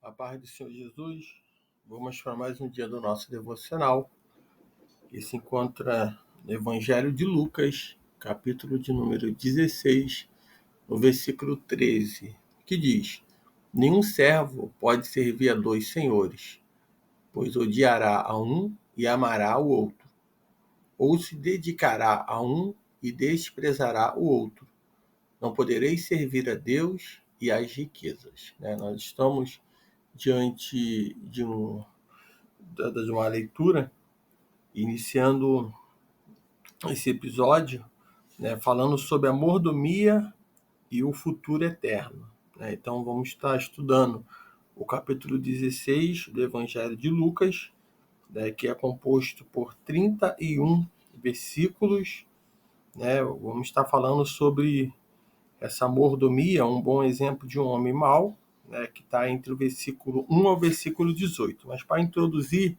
A paz do Senhor Jesus, vamos para mais um dia do nosso devocional, que se encontra no Evangelho de Lucas, capítulo de número 16, no versículo 13, que diz: Nenhum servo pode servir a dois senhores, pois odiará a um e amará o outro, ou se dedicará a um e desprezará o outro. Não podereis servir a Deus e às riquezas. Nós estamos diante de uma leitura, iniciando esse episódio, falando sobre a mordomia e o futuro eterno. Então, vamos estar estudando o capítulo 16 do Evangelho de Lucas, que é composto por 31 versículos. Vamos estar falando sobre essa mordomia, um bom exemplo de um homem mau, que está entre o versículo 1 ao versículo 18. Mas para introduzir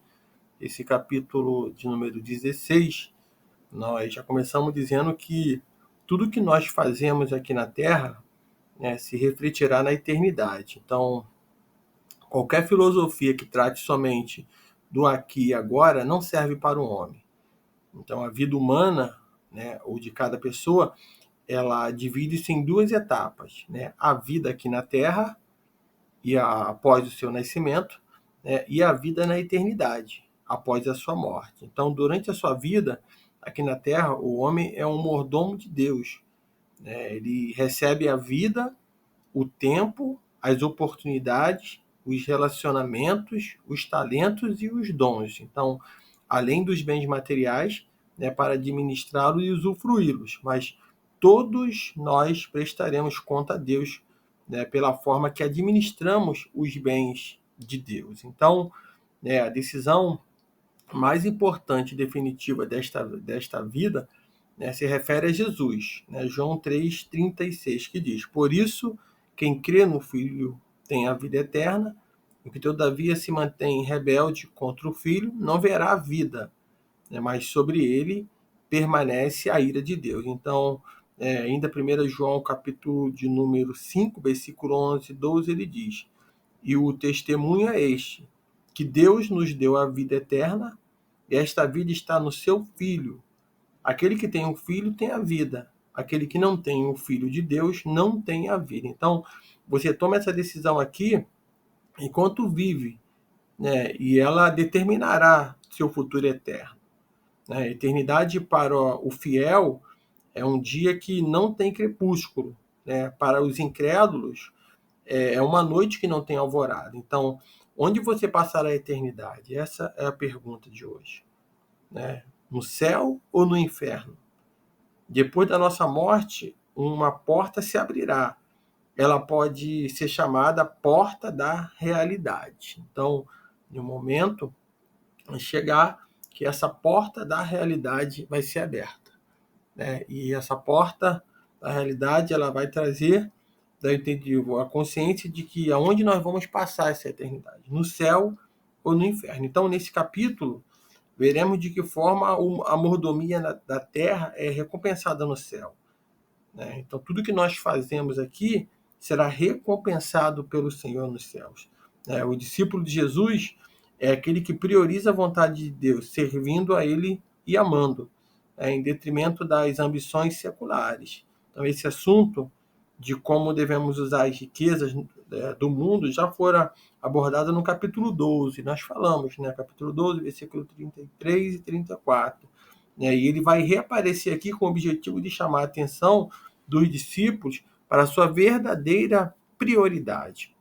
esse capítulo de número 16, nós já começamos dizendo que tudo que nós fazemos aqui na Terra, se refletirá na eternidade. Então, qualquer filosofia que trate somente do aqui e agora não serve para o homem. Então, a vida humana, ou de cada pessoa, ela divide-se em duas etapas. A vida aqui na Terra, após o seu nascimento, e a vida na eternidade, após a sua morte. Então, durante a sua vida, aqui na Terra, o homem é um mordomo de Deus. Ele recebe a vida, o tempo, as oportunidades, os relacionamentos, os talentos e os dons. Então, além dos bens materiais, para administrá-los e usufruí-los. Mas todos nós prestaremos conta a Deus, pela forma que administramos os bens de Deus. Então, a decisão mais importante e definitiva desta vida, se refere a Jesus. João 3,36, que diz: Por isso, quem crê no Filho tem a vida eterna, o que todavia se mantém rebelde contra o Filho não verá a vida, mas sobre ele permanece a ira de Deus. Então, ainda 1 João, capítulo de número 5, versículo 11 e 12, ele diz: E o testemunho é este, que Deus nos deu a vida eterna, e esta vida está no seu Filho. Aquele que tem o Filho tem a vida. Aquele que não tem o Filho de Deus não tem a vida. Então, você toma essa decisão aqui enquanto vive, e ela determinará seu futuro eterno. A eternidade para o fiel é um dia que não tem crepúsculo. Para os incrédulos, é uma noite que não tem alvorada. Então, onde você passará a eternidade? Essa é a pergunta de hoje. No céu ou no inferno? Depois da nossa morte, uma porta se abrirá. Ela pode ser chamada porta da realidade. Então, no momento, vai chegar que essa porta da realidade vai ser aberta. E essa porta da realidade, ela vai trazer a consciência de que aonde nós vamos passar essa eternidade, no céu ou no inferno. Então, nesse capítulo, veremos de que forma a mordomia da terra é recompensada no céu. Então, tudo que nós fazemos aqui será recompensado pelo Senhor nos céus. O discípulo de Jesus é aquele que prioriza a vontade de Deus, servindo a Ele e amando, em detrimento das ambições seculares. Então, esse assunto de como devemos usar as riquezas do mundo já fora abordado no capítulo 12. Nós falamos, capítulo 12, versículo 33 e 34. E ele vai reaparecer aqui com o objetivo de chamar a atenção dos discípulos para a sua verdadeira prioridade.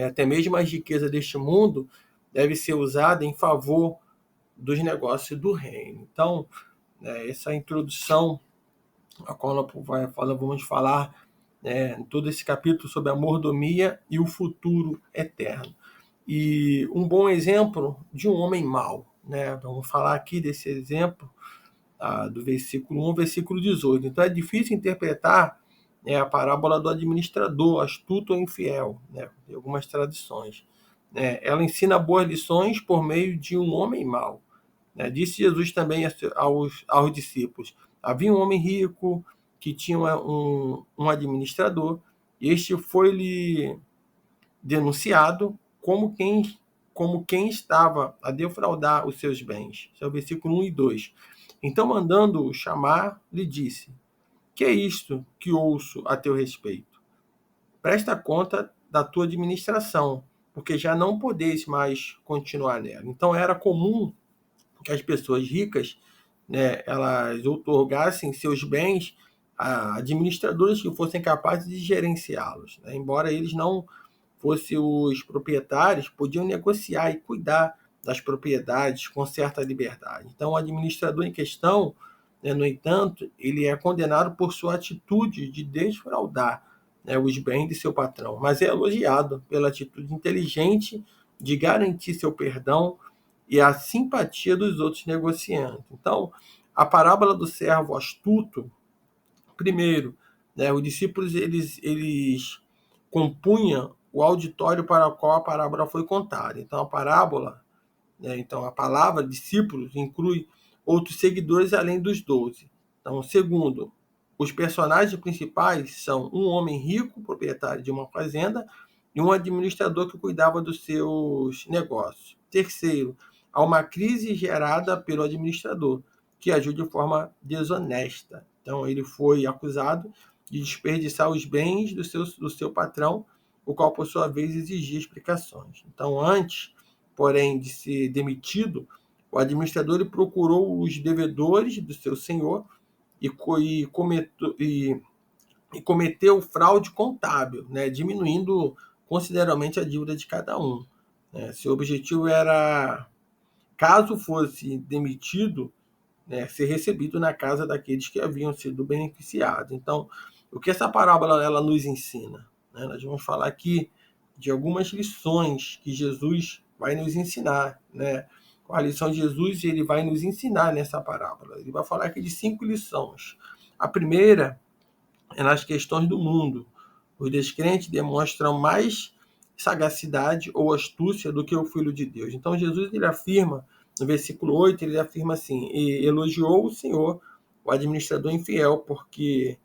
Até mesmo as riquezas deste mundo devem ser usadas em favor dos negócios do reino. Então, essa introdução a qual vamos falar em todo esse capítulo sobre a mordomia e o futuro eterno. E um bom exemplo de um homem mau. Vamos falar aqui desse exemplo do versículo 1 ao versículo 18. Então é difícil interpretar a parábola do administrador, astuto ou infiel, em algumas tradições. Ela ensina boas lições por meio de um homem mau. Disse Jesus também aos discípulos: havia um homem rico que tinha um administrador, e este foi-lhe denunciado como quem estava a defraudar os seus bens. Esse é o versículo 1 e 2. Então, mandando-o chamar, lhe disse: que é isto que ouço a teu respeito? Presta conta da tua administração, porque já não podeis mais continuar nela. Então, era comum que as pessoas ricas, né, elas outorgassem seus bens a administradores que fossem capazes de gerenciá-los, né? Embora eles não fossem os proprietários, podiam negociar e cuidar das propriedades com certa liberdade. Então, o administrador em questão, né, no entanto, ele é condenado por sua atitude de desfraudar, né, os bens de seu patrão, mas é elogiado pela atitude inteligente de garantir seu perdão e a simpatia dos outros negociantes. Então, a parábola do servo astuto, primeiro, né, os discípulos eles compunham o auditório para o qual a parábola foi contada. Então, a parábola, né, então a palavra discípulos inclui outros seguidores além dos 12. Então, segundo, os personagens principais são um homem rico, proprietário de uma fazenda, e um administrador que cuidava dos seus negócios. Terceiro, há uma crise gerada pelo administrador, que agiu de forma desonesta. Então, ele foi acusado de desperdiçar os bens do seu patrão, o qual, por sua vez, exigia explicações. Então, antes, porém, de ser demitido, o administrador procurou os devedores do seu senhor e cometeu fraude contábil, né, diminuindo consideravelmente a dívida de cada um. Né. Seu objetivo era, caso fosse demitido, né, ser recebido na casa daqueles que haviam sido beneficiados. Então, o que essa parábola ela nos ensina? Né? Nós vamos falar aqui de algumas lições que Jesus vai nos ensinar. Né? A lição de Jesus ele vai nos ensinar nessa parábola. Ele vai falar aqui de 5 lições. A primeira é nas questões do mundo. Os descrentes demonstram mais sagacidade ou astúcia do que o Filho de Deus. Então, Jesus ele afirma, no versículo 8, ele afirma assim: e elogiou o Senhor, o administrador infiel, porque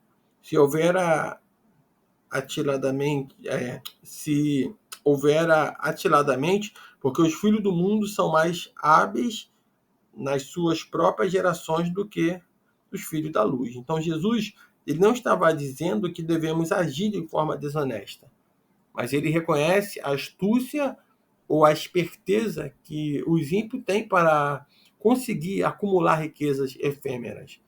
se houvera atiladamente, porque os filhos do mundo são mais hábeis nas suas próprias gerações do que os filhos da luz. Então, Jesus ele não estava dizendo que devemos agir de forma desonesta, mas ele reconhece a astúcia ou a esperteza que os ímpios têm para conseguir acumular riquezas efêmeras.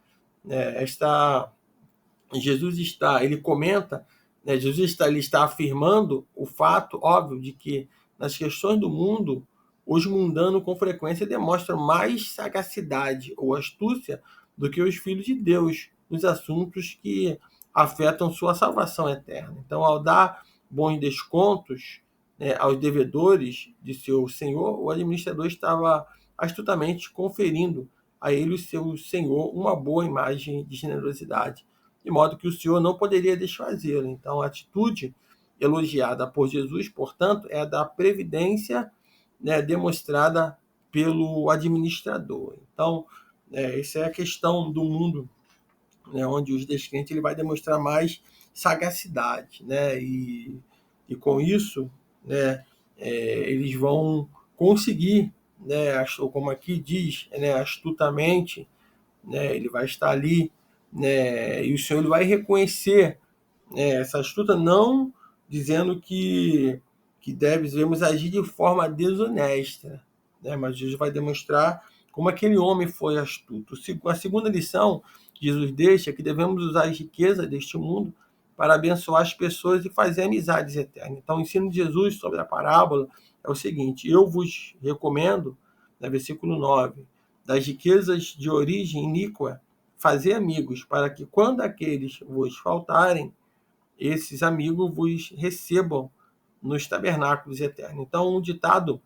Ele comenta, né, ele está afirmando o fato óbvio de que nas questões do mundo, os mundanos com frequência demonstram mais sagacidade ou astúcia do que os filhos de Deus nos assuntos que afetam sua salvação eterna. Então, ao dar bons descontos, né, aos devedores de seu senhor, o administrador estava astutamente conferindo a ele, o seu senhor, uma boa imagem de generosidade, de modo que o senhor não poderia desfazê-lo. Então, a atitude elogiada por Jesus, portanto, é a da previdência, né, demonstrada pelo administrador. Então, essa é a questão do mundo, né, onde os descrentes ele vai demonstrar mais sagacidade, né, e com isso, né, eles vão conseguir, né, como aqui diz, né, astutamente, né, ele vai estar ali, né, e o Senhor ele vai reconhecer, né, essa astuta, não dizendo que devemos agir de forma desonesta, né, mas Jesus vai demonstrar como aquele homem foi astuto. A segunda lição que Jesus deixa é que devemos usar as riquezas deste mundo para abençoar as pessoas e fazer amizades eternas. Então, o ensino de Jesus sobre a parábola é o seguinte: eu vos recomendo, no versículo 9, das riquezas de origem iníqua, fazer amigos, para que quando aqueles vos faltarem, esses amigos vos recebam nos tabernáculos eternos. Então, um ditado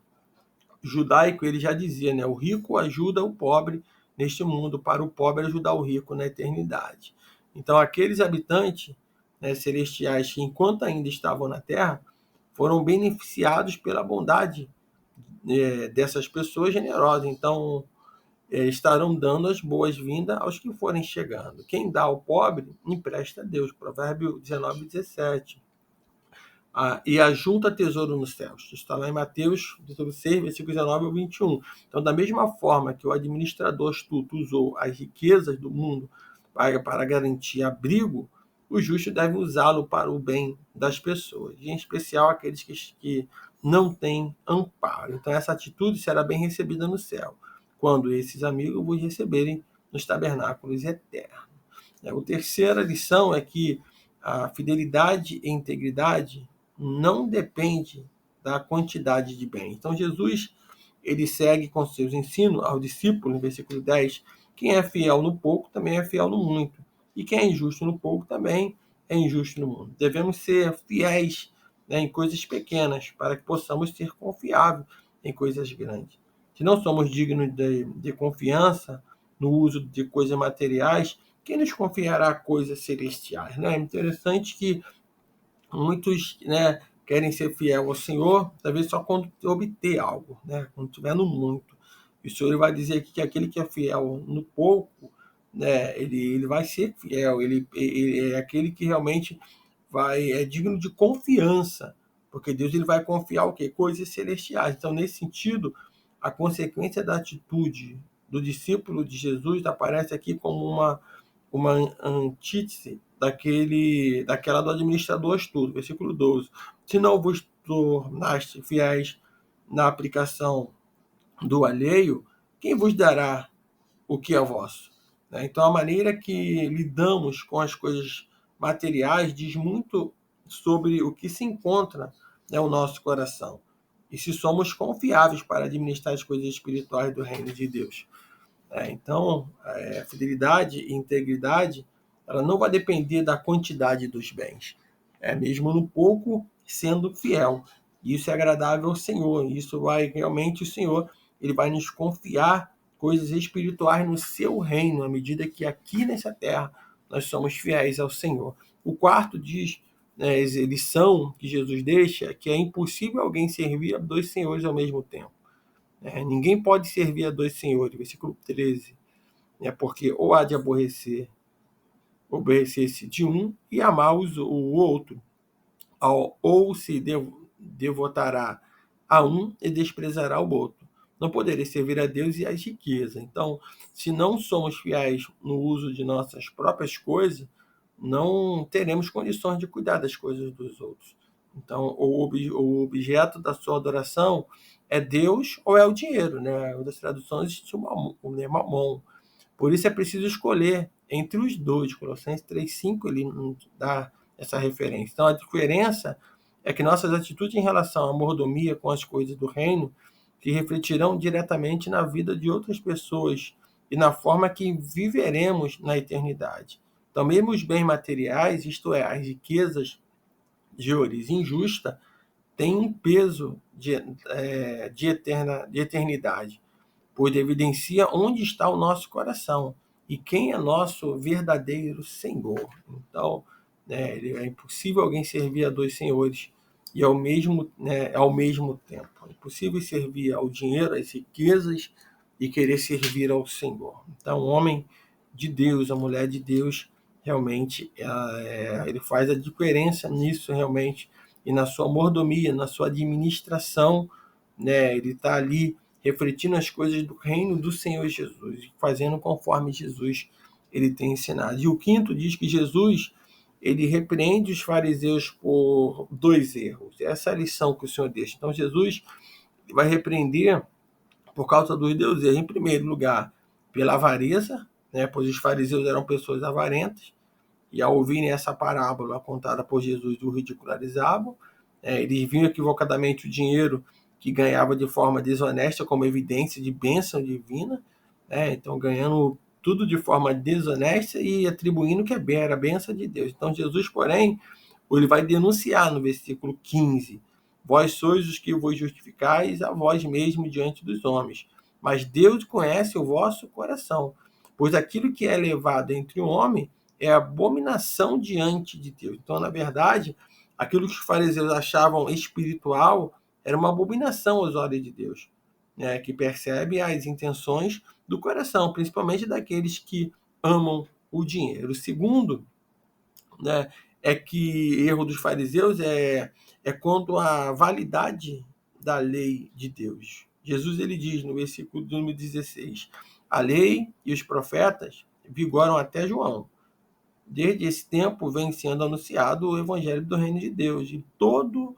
judaico ele já dizia, né? O rico ajuda o pobre neste mundo, para o pobre ajudar o rico na eternidade. Então, aqueles habitantes, né, celestiais que, enquanto ainda estavam na terra, foram beneficiados pela bondade, dessas pessoas generosas. Então, estarão dando as boas-vindas aos que forem chegando. Quem dá ao pobre, empresta a Deus. Provérbio 19, 17. e ajunta tesouro nos céus. Isso está lá em Mateus 6, versículos 19 ao 21. Então, da mesma forma que o administrador astuto usou as riquezas do mundo para garantir abrigo, o justo deve usá-lo para o bem das pessoas, em especial aqueles que não têm amparo. Então, essa atitude será bem recebida no céu, quando esses amigos vos receberem nos tabernáculos eternos. A terceira lição é que a fidelidade e integridade não depende da quantidade de bens. Então, Jesus ele segue com seus ensinos ao discípulo, no versículo 10, quem é fiel no pouco também é fiel no muito, e quem é injusto no pouco também é injusto no muito. Devemos ser fiéis, né, em coisas pequenas, para que possamos ser confiáveis em coisas grandes. Se não somos dignos de confiança no uso de coisas materiais, quem nos confiará coisas celestiais? Né? É interessante que muitos, né, querem ser fiel ao Senhor, talvez só quando obter algo, né, quando estiver no muito. E o Senhor vai dizer aqui que aquele que é fiel no pouco, né, ele vai ser fiel, ele é aquele que realmente é digno de confiança, porque Deus ele vai confiar o quê? Coisas celestiais. Então, nesse sentido, a consequência da atitude do discípulo de Jesus aparece aqui como uma antítese daquela do administrador astuto, versículo 12. Se não vos tornaste fiéis na aplicação do alheio, quem vos dará o que é vosso? Então, a maneira que lidamos com as coisas materiais diz muito sobre o que se encontra, né, o nosso coração. E se somos confiáveis para administrar as coisas espirituais do reino de Deus. Então, a fidelidade e integridade, ela não vai depender da quantidade dos bens. Mesmo no pouco, sendo fiel. Isso é agradável ao Senhor. Isso vai realmente, o Senhor, ele vai nos confiar coisas espirituais no seu reino, à medida que aqui nessa terra nós somos fiéis ao Senhor. O quarto diz, né, lição que Jesus deixa, que é impossível alguém servir a dois senhores ao mesmo tempo. Ninguém pode servir a dois senhores, versículo 13, porque ou há de obedecer-se de um e amar o outro, ou se devotará a um e desprezará o outro. Não poderei servir a Deus e às riquezas. Então, se não somos fiéis no uso de nossas próprias coisas, não teremos condições de cuidar das coisas dos outros. Então, o objeto da sua adoração é Deus ou é o dinheiro, né? Uma das traduções o mamon. Por isso é preciso escolher entre os dois. Colossenses 3,5 ele nos dá essa referência. Então, a diferença é que nossas atitudes em relação à mordomia com as coisas do reino se refletirão diretamente na vida de outras pessoas e na forma que viveremos na eternidade. Então, mesmo os bens materiais, isto é, as riquezas de origem injusta, têm um peso de eternidade, pois evidencia onde está o nosso coração e quem é nosso verdadeiro Senhor. Então, é impossível alguém servir a dois senhores e ao mesmo tempo. É impossível servir ao dinheiro, às riquezas e querer servir ao Senhor. Então, o homem de Deus, a mulher de Deus, realmente, ele faz a diferença nisso realmente e na sua mordomia, na sua administração, né? Ele está ali refletindo as coisas do reino do Senhor Jesus, fazendo conforme Jesus ele tem ensinado. E o quinto diz que Jesus ele repreende os fariseus por dois erros. Essa é a lição que o Senhor deixa. Então Jesus vai repreender por causa dos dois erros. Em primeiro lugar, pela avareza, né? Pois os fariseus eram pessoas avarentas, e ao ouvirem essa parábola contada por Jesus, o ridicularizavam. Eles viam equivocadamente o dinheiro que ganhava de forma desonesta como evidência de bênção divina, então ganhando tudo de forma desonesta e atribuindo que era a bênção de Deus. Então Jesus, porém, ele vai denunciar no versículo 15: vós sois os que vos justificais a vós mesmos diante dos homens, mas Deus conhece o vosso coração, pois aquilo que é elevado entre o homem é abominação diante de Deus. Então, na verdade, aquilo que os fariseus achavam espiritual era uma abominação aos olhos de Deus, né? Que percebe as intenções do coração, principalmente daqueles que amam o dinheiro. O segundo, né, é que erro dos fariseus é quanto à validade da lei de Deus. Jesus ele diz no versículo número 16: a lei e os profetas vigoram até João. Desde esse tempo vem sendo anunciado o evangelho do reino de Deus, e todo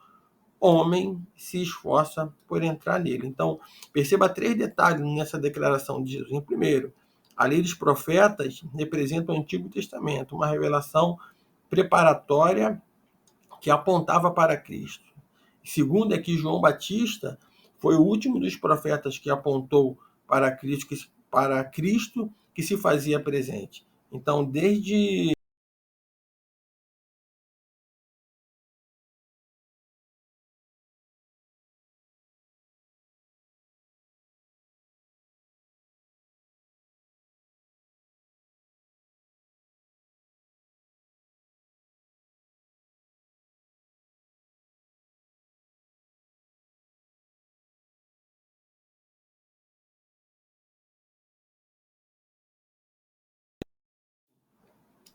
homem se esforça por entrar nele. Então, perceba 3 detalhes nessa declaração de Jesus. Em primeiro, a lei dos profetas representa o Antigo Testamento, uma revelação preparatória que apontava para Cristo. Segundo, é que João Batista foi o último dos profetas que apontou para Cristo que se fazia presente. Então, desde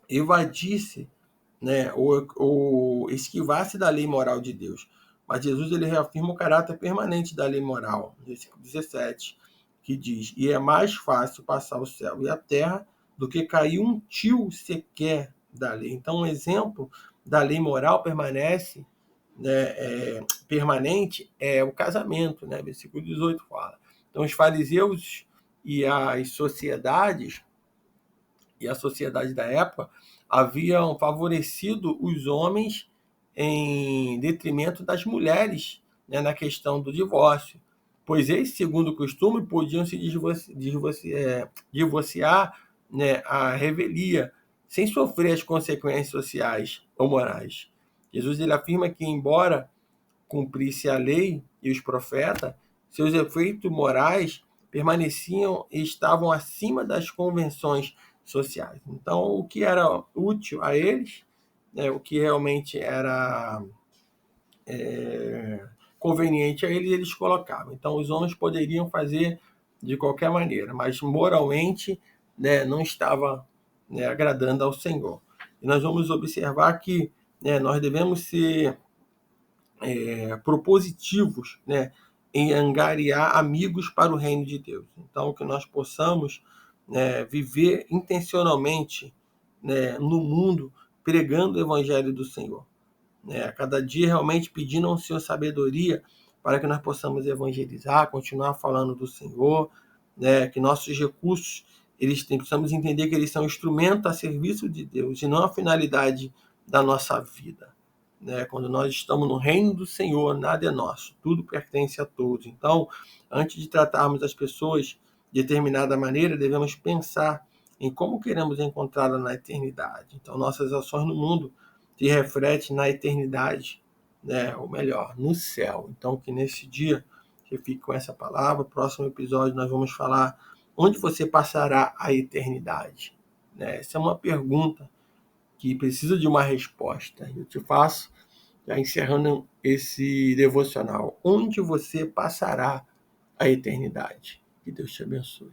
evadisse, né, ou esquivasse da lei moral de Deus. Mas Jesus ele reafirma o caráter permanente da lei moral, versículo 17, que diz: e é mais fácil passar o céu e a terra do que cair um tio sequer da lei. Então, um exemplo da lei moral permanente é o casamento, né? Versículo 18 fala. Então, os fariseus e as sociedades e a sociedade da época haviam favorecido os homens em detrimento das mulheres, né, na questão do divórcio, pois eles, segundo o costume, podiam se divorciar, né, à revelia, sem sofrer as consequências sociais ou morais. Jesus ele afirma que, embora cumprisse a lei e os profetas, seus efeitos morais permaneciam e estavam acima das convenções sociais. Então, o que era útil a eles, né, o que realmente era conveniente a eles, eles colocavam. Então, os homens poderiam fazer de qualquer maneira, mas moralmente, né, não estava, né, agradando ao Senhor. E nós vamos observar que, né, nós devemos ser propositivos, né, em angariar amigos para o reino de Deus. Então, que nós possamos, né, viver intencionalmente, né, no mundo, pregando o evangelho do Senhor. Né, a cada dia realmente pedindo ao Senhor sabedoria para que nós possamos evangelizar, continuar falando do Senhor, né, que nossos recursos, precisamos entender que eles são instrumento a serviço de Deus e não a finalidade da nossa vida. Né? Quando nós estamos no reino do Senhor, nada é nosso, tudo pertence a todos. Então, antes de tratarmos as pessoas de determinada maneira, devemos pensar em como queremos encontrá-la na eternidade. Então, nossas ações no mundo se refletem na eternidade, né? Ou melhor, no céu. Então, que nesse dia você fique com essa palavra. No próximo episódio, nós vamos falar onde você passará a eternidade. Né? Essa é uma pergunta que precisa de uma resposta. Eu te faço, já encerrando esse devocional. Onde você passará a eternidade? Que Deus te abençoe.